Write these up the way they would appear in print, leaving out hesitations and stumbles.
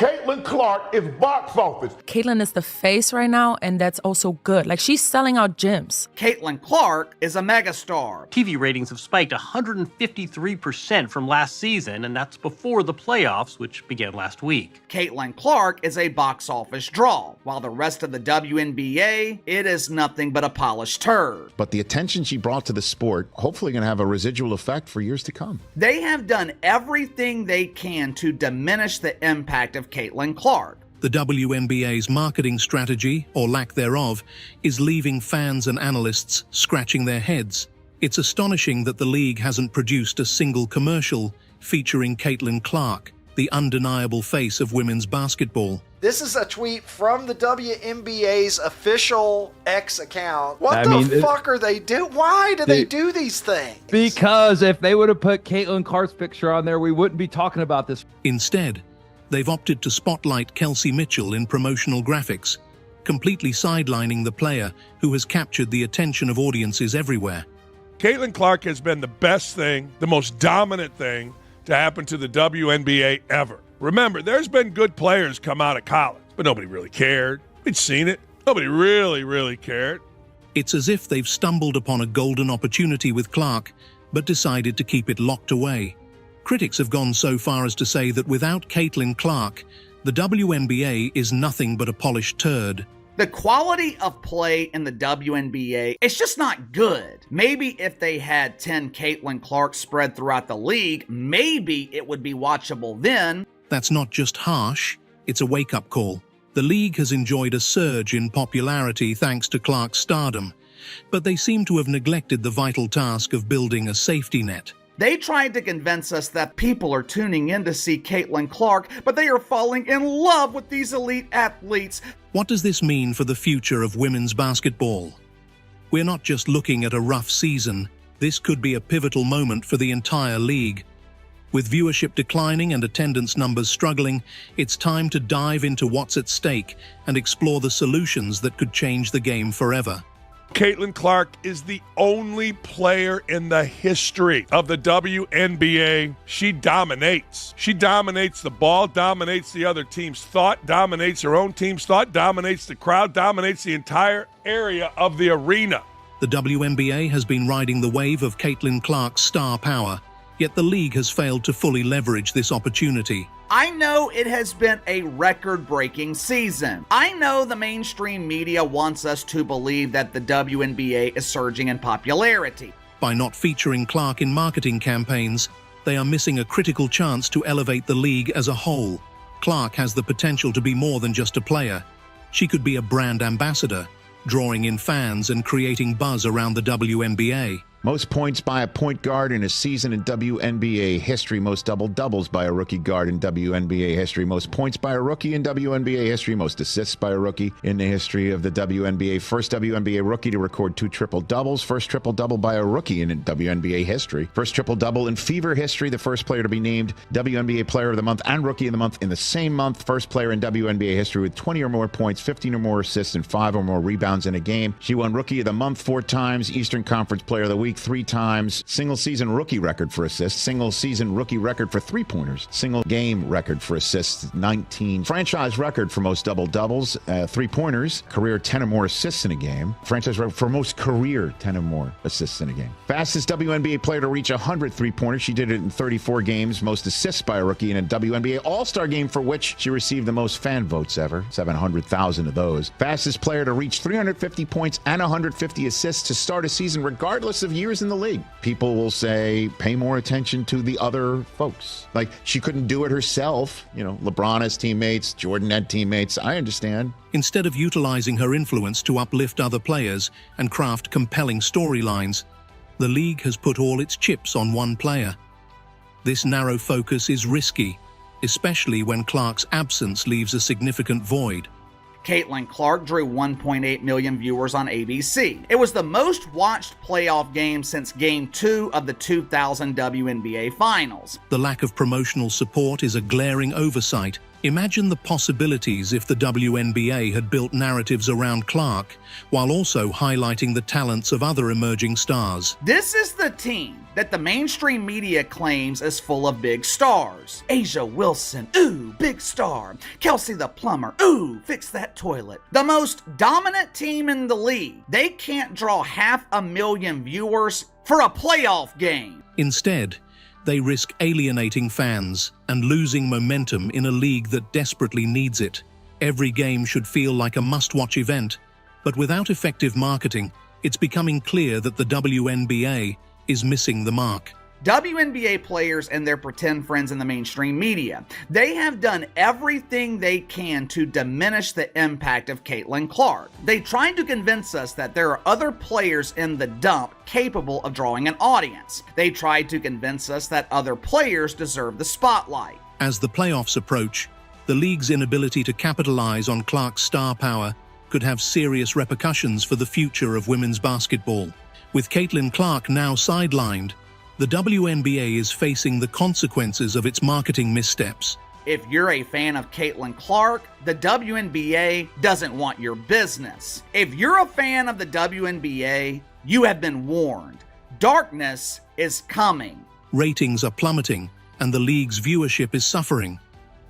Caitlin Clark is box office. Caitlin is the face right now, and that's also good. Like, she's selling out gyms. Caitlin Clark is a megastar. TV ratings have spiked 153% from last season, and that's before the playoffs, which began last week. Caitlin Clark is a box office draw, while the rest of the WNBA, it is nothing but a polished turd. But the attention she brought to the sport, hopefully going to have a residual effect for years to come. They have done everything they can to diminish the impact of Caitlin Clark. The WNBA's marketing strategy, or lack thereof, is leaving fans and analysts scratching their heads. It's astonishing that the league hasn't produced a single commercial featuring Caitlin Clark, the undeniable face of women's basketball. This is a tweet from the WNBA's official X account. What the fuck are they doing? Why do they do these things? Because if they would have put Caitlin Clark's picture on there, we wouldn't be talking about this. Instead, they've opted to spotlight Kelsey Mitchell in promotional graphics, completely sidelining the player who has captured the attention of audiences everywhere. Caitlin Clark has been the best thing, the most dominant thing to happen to the WNBA ever. Remember, there's been good players come out of college, but nobody really cared. We'd seen it. Nobody really cared. It's as if they've stumbled upon a golden opportunity with Clark, but decided to keep it locked away. Critics have gone so far as to say that without Caitlin Clark, the WNBA is nothing but a polished turd. The quality of play in the WNBA, it's just not good. Maybe if they had 10 Caitlin Clarks spread throughout the league, maybe it would be watchable then. That's not just harsh, it's a wake-up call. The league has enjoyed a surge in popularity thanks to Clark's stardom, but they seem to have neglected the vital task of building a safety net. They tried to convince us that people are tuning in to see Caitlin Clark, but they are falling in love with these elite athletes. What does this mean for the future of women's basketball? We're not just looking at a rough season. This could be a pivotal moment for the entire league. With viewership declining and attendance numbers struggling, it's time to dive into what's at stake and explore the solutions that could change the game forever. Caitlin Clark is the only player in the history of the WNBA. She dominates. She dominates the ball, dominates the other team's thought, dominates her own team's thought, dominates the crowd, dominates the entire area of the arena. The WNBA has been riding the wave of Caitlin Clark's star power, yet the league has failed to fully leverage this opportunity. I know it has been a record-breaking season. I know the mainstream media wants us to believe that the WNBA is surging in popularity. By not featuring Clark in marketing campaigns, they are missing a critical chance to elevate the league as a whole. Clark has the potential to be more than just a player. She could be a brand ambassador, drawing in fans and creating buzz around the WNBA. Most points by a point guard in a season in WNBA history. Most double-doubles by a rookie guard in WNBA history. Most points by a rookie in WNBA history. Most assists by a rookie in the history of the WNBA. First WNBA rookie to record 2 triple-doubles. First triple-double by a rookie in WNBA history. First triple-double in Fever history. The first player to be named WNBA Player of the Month and Rookie of the Month in the same month. First player in WNBA history with 20 or more points, 15 or more assists, and 5 or more rebounds in a game. She won Rookie of the Month 4 times. Eastern Conference Player of the Week 3 times, single season rookie record for assists, single season rookie record for 3-pointers, single game record for assists 19, franchise record for most double-doubles, 3-pointers, career 10 or more assists in a game, franchise record for most career 10 or more assists in a game. Fastest WNBA player to reach 100 3-pointers, she did it in 34 games, most assists by a rookie in a WNBA All-Star game for which she received the most fan votes ever, 700,000 of those. Fastest player to reach 350 points and 150 assists to start a season regardless of years in the league. People will say, pay more attention to the other folks. Like, she couldn't do it herself. You know, LeBron has teammates, Jordan had teammates. I understand. Instead of utilizing her influence to uplift other players and craft compelling storylines, the league has put all its chips on one player. This narrow focus is risky, especially when Clark's absence leaves a significant void. Caitlin Clark drew 1.8 million viewers on ABC. It was the most watched playoff game since Game 2 of the 2000 WNBA Finals. The lack of promotional support is a glaring oversight, Imagine the possibilities if the WNBA had built narratives around Clark, while also highlighting the talents of other emerging stars. This is the team that the mainstream media claims is full of big stars. Asia Wilson, ooh, big star. Kelsey the plumber, ooh, fix that toilet. The most dominant team in the league. They can't draw 500,000 viewers for a playoff game. Instead, they risk alienating fans and losing momentum in a league that desperately needs it. Every game should feel like a must-watch event, but without effective marketing, it's becoming clear that the WNBA is missing the mark. WNBA players and their pretend friends in the mainstream media, they have done everything they can to diminish the impact of Caitlin Clark. They tried to convince us that there are other players in the dump capable of drawing an audience. They tried to convince us that other players deserve the spotlight. As the playoffs approach, the league's inability to capitalize on Clark's star power could have serious repercussions for the future of women's basketball. With Caitlin Clark now sidelined, the WNBA is facing the consequences of its marketing missteps. If you're a fan of Caitlin Clark, the WNBA doesn't want your business. If you're a fan of the WNBA, you have been warned. Darkness is coming. Ratings are plummeting, and the league's viewership is suffering.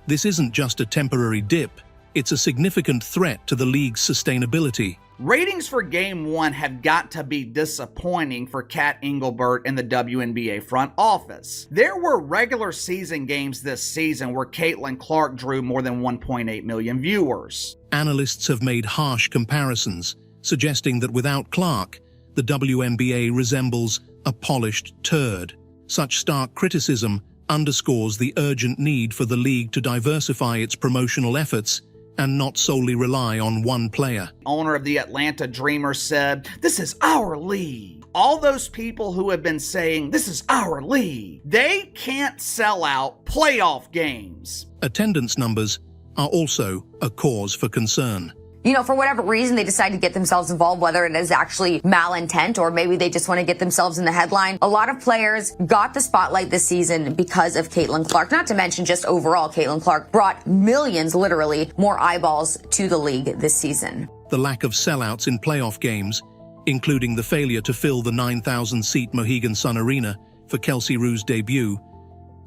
This isn't just a temporary dip, it's a significant threat to the league's sustainability. Ratings for Game 1 have got to be disappointing for Kat Engelbert and the WNBA front office. There were regular season games this season where Caitlin Clark drew more than 1.8 million viewers. Analysts have made harsh comparisons, suggesting that without Clark, the WNBA resembles a polished turd. Such stark criticism underscores the urgent need for the league to diversify its promotional efforts and not solely rely on one player. Owner of the Atlanta Dreamers said, "This is our league." All those people who have been saying, "This is our league," they can't sell out playoff games. Attendance numbers are also a cause for concern. You know, for whatever reason, they decide to get themselves involved, whether it is actually malintent or maybe they just want to get themselves in the headline. A lot of players got the spotlight this season because of Caitlin Clark. Not to mention just overall, Caitlin Clark brought millions, literally, more eyeballs to the league this season. The lack of sellouts in playoff games, including the failure to fill the 9,000-seat Mohegan Sun Arena for Kelsey Rue's debut,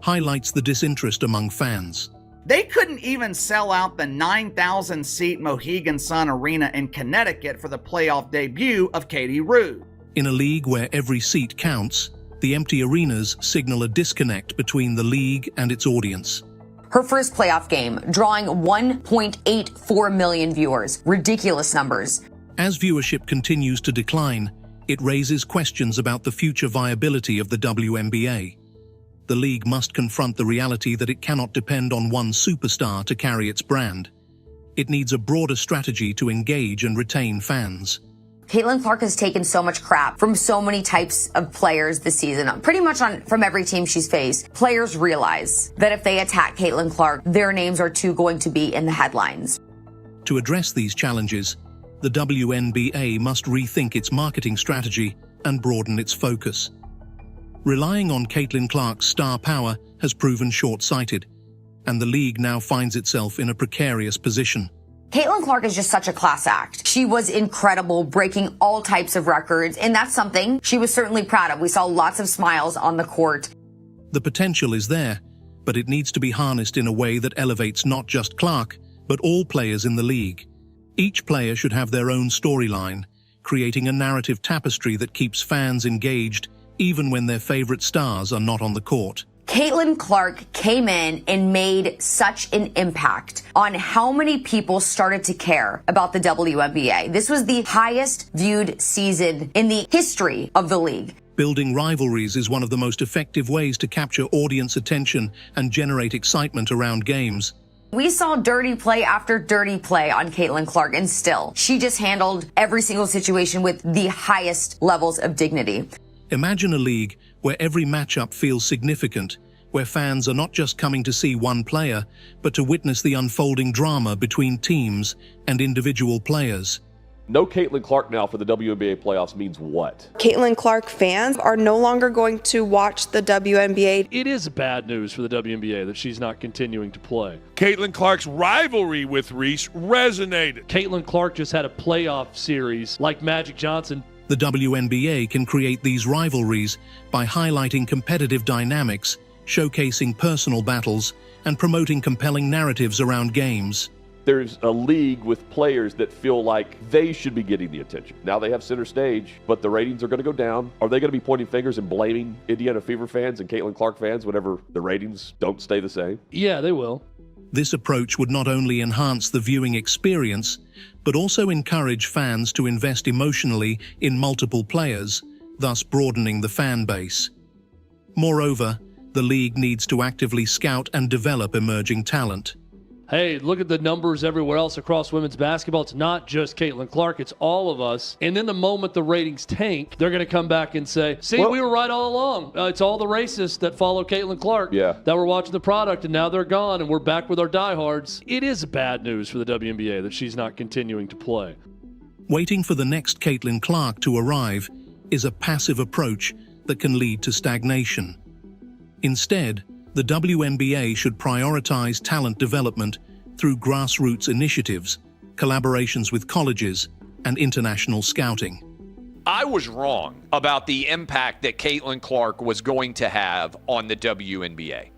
highlights the disinterest among fans. They couldn't even sell out the 9,000-seat Mohegan Sun Arena in Connecticut for the playoff debut of Katie Rue. In a league where every seat counts, the empty arenas signal a disconnect between the league and its audience. Her first playoff game, drawing 1.84 million viewers. Ridiculous numbers. As viewership continues to decline, it raises questions about the future viability of the WNBA. The league must confront the reality that it cannot depend on one superstar to carry its brand. It needs a broader strategy to engage and retain fans. Caitlin Clark has taken so much crap from so many types of players this season, pretty much from every team she's faced. Players realize that if they attack Caitlin Clark, their names are too going to be in the headlines. To address these challenges, the WNBA must rethink its marketing strategy and broaden its focus. Relying on Caitlin Clark's star power has proven short-sighted, and the league now finds itself in a precarious position. Caitlin Clark is just such a class act. She was incredible, breaking all types of records, and that's something she was certainly proud of. We saw lots of smiles on the court. The potential is there, but it needs to be harnessed in a way that elevates not just Clark, but all players in the league. Each player should have their own storyline, creating a narrative tapestry that keeps fans engaged even when their favorite stars are not on the court. Caitlin Clark came in and made such an impact on how many people started to care about the WNBA. This was the highest viewed season in the history of the league. Building rivalries is one of the most effective ways to capture audience attention and generate excitement around games. We saw dirty play after dirty play on Caitlin Clark, and still, she just handled every single situation with the highest levels of dignity. Imagine a league where every matchup feels significant, where fans are not just coming to see one player, but to witness the unfolding drama between teams and individual players. No Caitlin Clark now for the WNBA playoffs means what? Caitlin Clark fans are no longer going to watch the WNBA. It is bad news for the WNBA that she's not continuing to play. Caitlin Clark's rivalry with Reese resonated. Caitlin Clark just had a playoff series like Magic Johnson. The WNBA can create these rivalries by highlighting competitive dynamics, showcasing personal battles, and promoting compelling narratives around games. There's a league with players that feel like they should be getting the attention. Now they have center stage, but the ratings are going to go down. Are they going to be pointing fingers and blaming Indiana Fever fans and Caitlin Clark fans whenever the ratings don't stay the same? Yeah, they will. This approach would not only enhance the viewing experience, but also encourage fans to invest emotionally in multiple players, thus broadening the fan base. Moreover, the league needs to actively scout and develop emerging talent. Hey, look at the numbers everywhere else across women's basketball. It's not just Caitlin Clark, it's all of us. And then the moment the ratings tank, they're going to come back and say, see, we were right all along. It's all the racists that follow Caitlin Clark that were watching the product, and now they're gone, and we're back with our diehards. It is bad news for the WNBA that she's not continuing to play. Waiting for the next Caitlin Clark to arrive is a passive approach that can lead to stagnation. Instead, the WNBA should prioritize talent development through grassroots initiatives, collaborations with colleges, and international scouting. I was wrong about the impact that Caitlin Clark was going to have on the WNBA.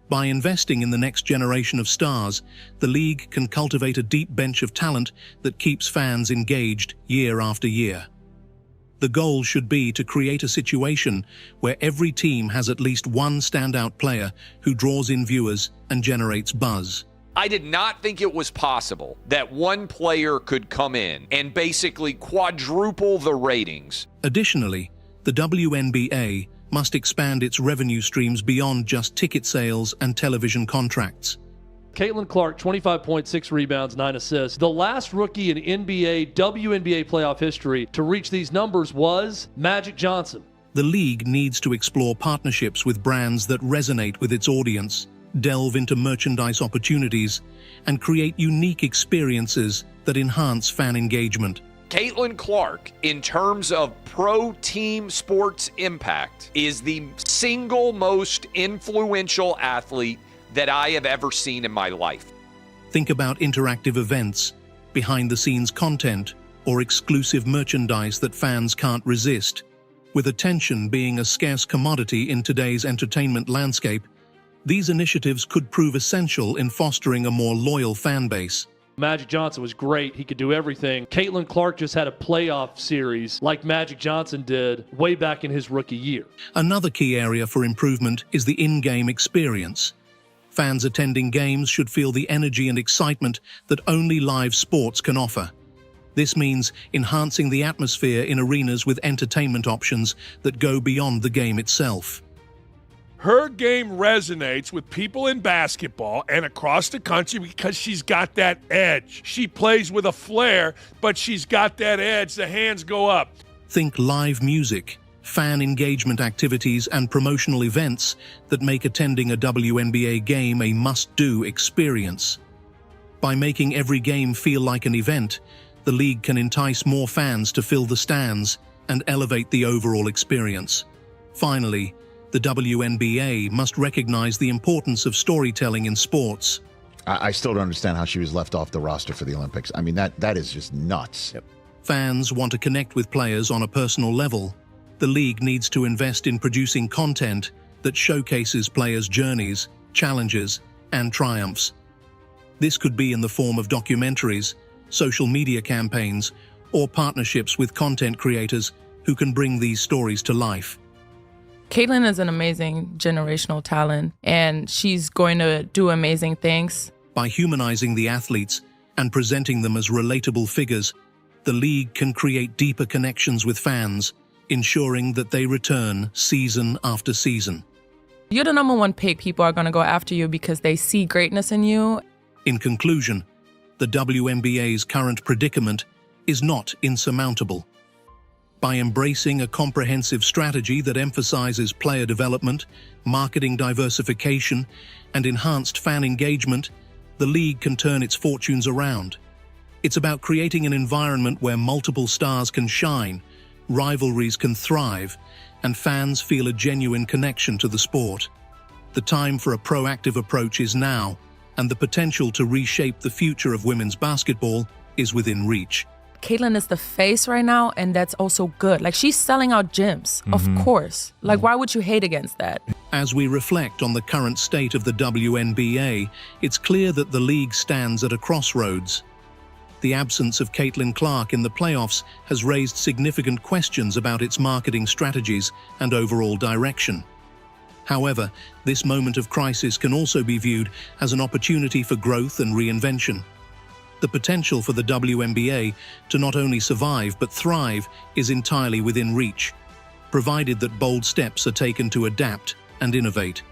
By investing in the next generation of stars, the league can cultivate a deep bench of talent that keeps fans engaged year after year. The goal should be to create a situation where every team has at least one standout player who draws in viewers and generates buzz. I did not think it was possible that one player could come in and basically quadruple the ratings. Additionally, the WNBA must expand its revenue streams beyond just ticket sales and television contracts. Caitlin Clark, 25.6 rebounds, 9 assists. The last rookie in WNBA playoff history to reach these numbers was Magic Johnson. The league needs to explore partnerships with brands that resonate with its audience, delve into merchandise opportunities, and create unique experiences that enhance fan engagement. Caitlin Clark, in terms of pro team sports impact, is the single most influential athlete that I have ever seen in my life. Think about interactive events, behind-the-scenes content, or exclusive merchandise that fans can't resist. With attention being a scarce commodity in today's entertainment landscape, these initiatives could prove essential in fostering a more loyal fan base. Magic Johnson was great. He could do everything. Caitlin Clark just had a playoff series like Magic Johnson did way back in his rookie year. Another key area for improvement is the in-game experience. Fans attending games should feel the energy and excitement that only live sports can offer. This means enhancing the atmosphere in arenas with entertainment options that go beyond the game itself. Her game resonates with people in basketball and across the country because she's got that edge. She plays with a flair, but she's got that edge. The hands go up. Think live music, fan engagement activities, and promotional events that make attending a WNBA game a must-do experience. By making every game feel like an event, the league can entice more fans to fill the stands and elevate the overall experience. Finally, the WNBA must recognize the importance of storytelling in sports. I still don't understand how she was left off the roster for the Olympics. I mean, that is just nuts. Yep. Fans want to connect with players on a personal level. The league needs to invest in producing content that showcases players' journeys, challenges, and triumphs. This could be in the form of documentaries, social media campaigns, or partnerships with content creators who can bring these stories to life. Caitlin is an amazing generational talent, and she's going to do amazing things. By humanizing the athletes and presenting them as relatable figures, the league can create deeper connections with fans, ensuring that they return season after season. You're the number one pick. People are going to go after you because they see greatness in you. In conclusion, the WNBA's current predicament is not insurmountable. By embracing a comprehensive strategy that emphasizes player development, marketing diversification, and enhanced fan engagement, the league can turn its fortunes around. It's about creating an environment where multiple stars can shine, rivalries can thrive, and fans feel a genuine connection to the sport. The time for a proactive approach is now, and the potential to reshape the future of women's basketball is within reach. Caitlin is the face right now, and that's also good. Like, she's selling out gyms, of course. Like, why would you hate against that? As we reflect on the current state of the WNBA, it's clear that the league stands at a crossroads. The absence of Caitlin Clark in the playoffs has raised significant questions about its marketing strategies and overall direction. However, this moment of crisis can also be viewed as an opportunity for growth and reinvention. The potential for the WNBA to not only survive but thrive is entirely within reach, provided that bold steps are taken to adapt and innovate.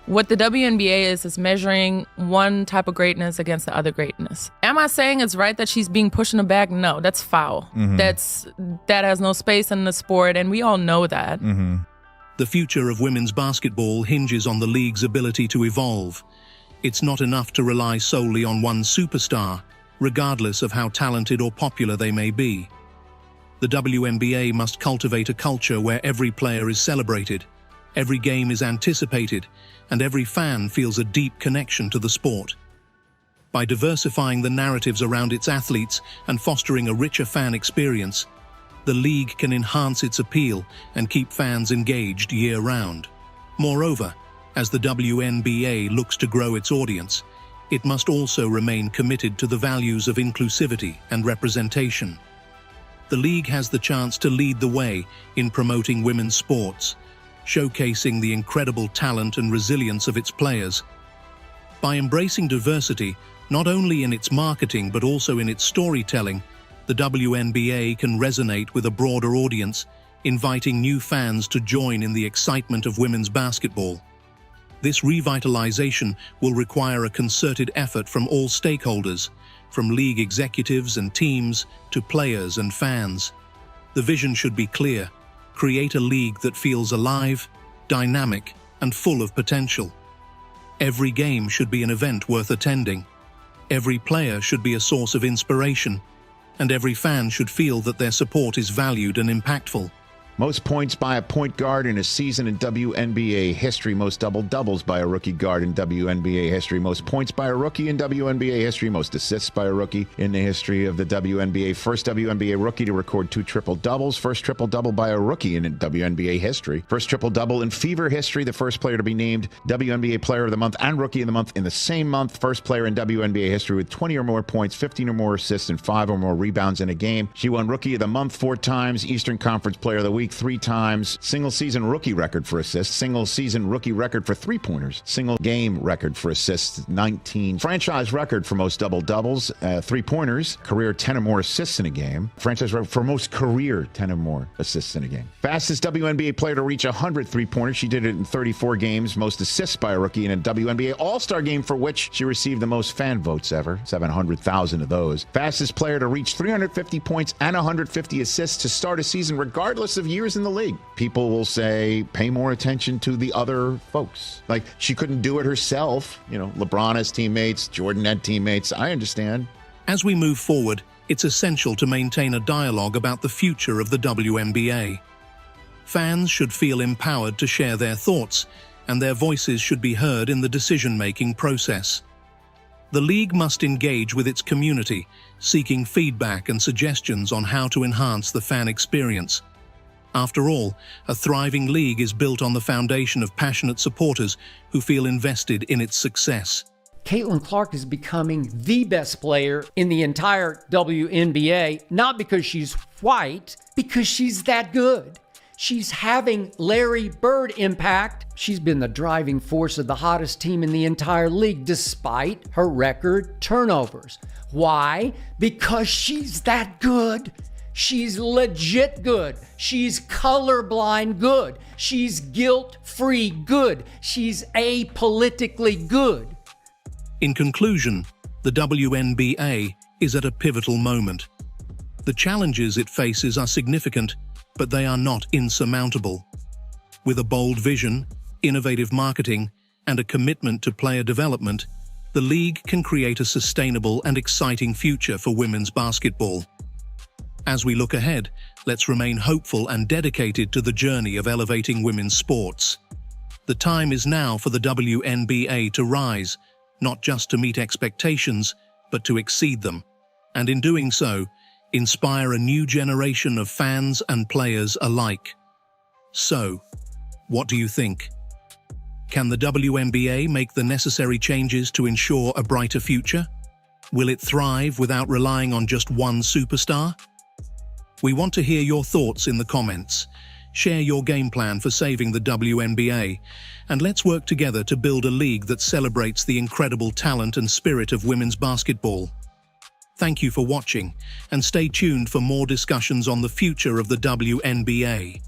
What the WNBA is measuring one type of greatness against the other greatness. Am I saying it's right that she's being pushed in the back? No, that's foul. That has no space in the sport, and we all know that. The future of women's basketball hinges on the league's ability to evolve. It's not enough to rely solely on one superstar, regardless of how talented or popular they may be. The WNBA must cultivate a culture where every player is celebrated, every game is anticipated, and every fan feels a deep connection to the sport. By diversifying the narratives around its athletes and fostering a richer fan experience, the league can enhance its appeal and keep fans engaged year-round. Moreover, as the WNBA looks to grow its audience, it must also remain committed to the values of inclusivity and representation. The league has the chance to lead the way in promoting women's sports, showcasing the incredible talent and resilience of its players. By embracing diversity, not only in its marketing but also in its storytelling, the WNBA can resonate with a broader audience, inviting new fans to join in the excitement of women's basketball. This revitalization will require a concerted effort from all stakeholders, from league executives and teams to players and fans. The vision should be clear: create a league that feels alive, dynamic, and full of potential. Every game should be an event worth attending. Every player should be a source of inspiration, and every fan should feel that their support is valued and impactful. Most points by a point guard in a season in WNBA history. Most double-doubles by a rookie guard in WNBA history. Most points by a rookie in WNBA history. Most assists by a rookie in the history of the WNBA. First WNBA rookie to record 2 triple-doubles. First triple-double by a rookie in WNBA history. First triple-double in Fever history. The first player to be named WNBA Player of the Month and Rookie of the Month in the same month. First player in WNBA history with 20 or more points, 15 or more assists, and 5 or more rebounds in a game. She won Rookie of the Month 4 times, Eastern Conference Player of the Week 3 times, single season rookie record for assists, single season rookie record for 3-pointers, single game record for assists 19, franchise record for most double-doubles, 3-pointers, career 10 or more assists in a game, franchise record for most career 10 or more assists in a game. Fastest WNBA player to reach 100 3-pointers. She did it in 34 games, most assists by a rookie in a WNBA All-Star game, for which she received the most fan votes ever, 700,000 of those. Fastest player to reach 350 points and 150 assists to start a season regardless of years in the league. People will say, pay more attention to the other folks. Like, she couldn't do it herself. You know, LeBron has teammates, Jordan had teammates. I understand. As we move forward, it's essential to maintain a dialogue about the future of the WNBA. Fans should feel empowered to share their thoughts, and their voices should be heard in the decision-making process. The league must engage with its community, seeking feedback and suggestions on how to enhance the fan experience. After all, a thriving league is built on the foundation of passionate supporters who feel invested in its success. Caitlin Clark is becoming the best player in the entire WNBA, not because she's white, because she's that good. She's having Larry Bird impact. She's been the driving force of the hottest team in the entire league, despite her record turnovers. Why? Because she's that good. She's legit good. She's colorblind good. She's guilt-free good. She's apolitically good. In conclusion, the WNBA is at a pivotal moment. The challenges it faces are significant, but they are not insurmountable. With a bold vision, innovative marketing, and a commitment to player development, the league can create a sustainable and exciting future for women's basketball. As we look ahead, let's remain hopeful and dedicated to the journey of elevating women's sports. The time is now for the WNBA to rise, not just to meet expectations, but to exceed them, and in doing so, inspire a new generation of fans and players alike. So, what do you think? Can the WNBA make the necessary changes to ensure a brighter future? Will it thrive without relying on just one superstar? We want to hear your thoughts in the comments. Share your game plan for saving the WNBA, and let's work together to build a league that celebrates the incredible talent and spirit of women's basketball. Thank you for watching, and stay tuned for more discussions on the future of the WNBA.